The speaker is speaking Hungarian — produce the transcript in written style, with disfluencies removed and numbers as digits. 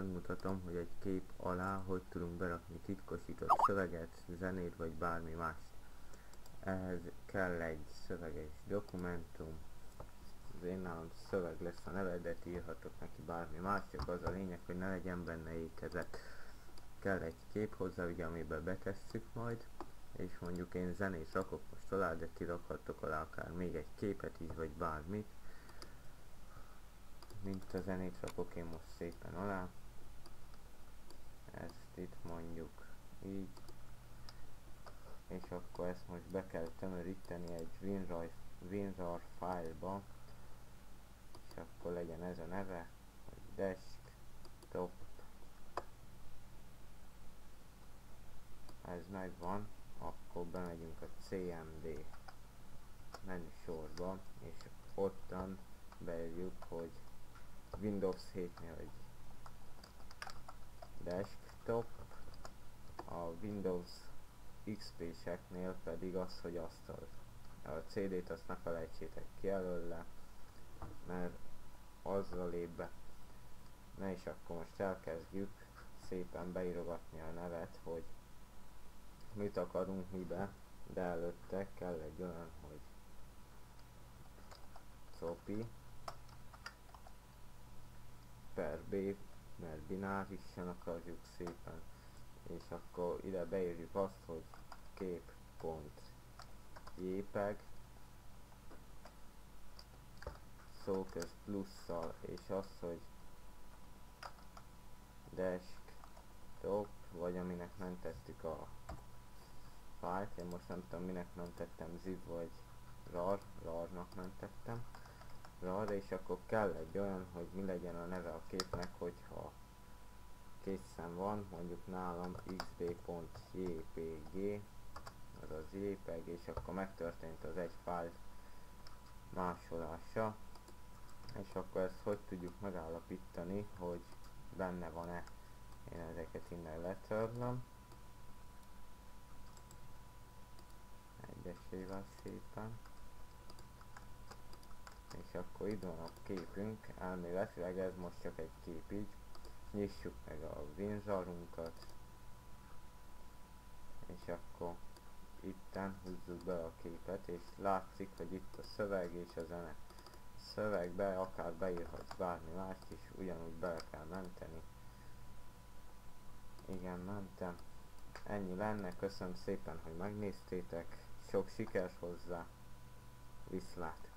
megmutatom, hogy egy kép alá hogy tudunk berakni titkosított szöveget, zenét vagy bármi mást. Ehhez kell egy szöveges dokumentum, az én nálam szöveg lesz a neve, de írhatok neki bármi más, csak az a lényeg, hogy ne legyen benne ékezet. Kell egy kép hozzá, ugye, amiben betesszük majd, és mondjuk én zenét rakok most alá, de ti rakhattok alá akár még egy képet is, vagy bármit. Mint a zenét rakok én most szépen alá. Ezt itt mondjuk így. És akkor ezt most be kell tömöríteni egy WinRAR fájlba. És akkor legyen ez a neve, hogy desktop. Ez megvan, akkor bemegyünk a CMD menü sorba, és ottan beírjuk, hogy Windows 7-nél, hogy desktop, a Windows XP-seknél pedig az, hogy asztal. A CD-t azt ne felejtsétek ki előle, mert azzal lép be. Na és akkor most elkezdjük szépen beírogatni a nevet, hogy mit akarunk mibe, de előtte kell egy olyan, hogy copy per B, mert binárisan akarjuk szépen, és akkor ide beírjuk azt, hogy kép.jpeg, szóköz plusszal, és azt, hogy desktop, vagy aminek mentettük a fájlt, én most nem tudom minek mentettem, zip vagy rar-nak mentettem, rar, és akkor kell egy olyan, hogy mi legyen a neve a képnek, hogyha készen van, mondjuk nálam xd.jpg, azaz jpeg, és akkor megtörtént az egy fájl másolása, és akkor ezt hogy tudjuk megállapítani, hogy benne van-e. Én ezeket innen letörlöm egyesével szépen, és akkor itt van a képünk. Elméletileg ez most csak egy kép így. Nyissuk meg a WinRAR-unkat, és akkor itten húzzuk be a képet, és látszik, hogy itt a szöveg és a zene. A szövegbe akár beírhatsz bármi mást is, ugyanúgy bele kell menteni. Igen, mentem. Ennyi lenne, köszönöm szépen, hogy megnéztétek, sok sikert hozzá, viszlát!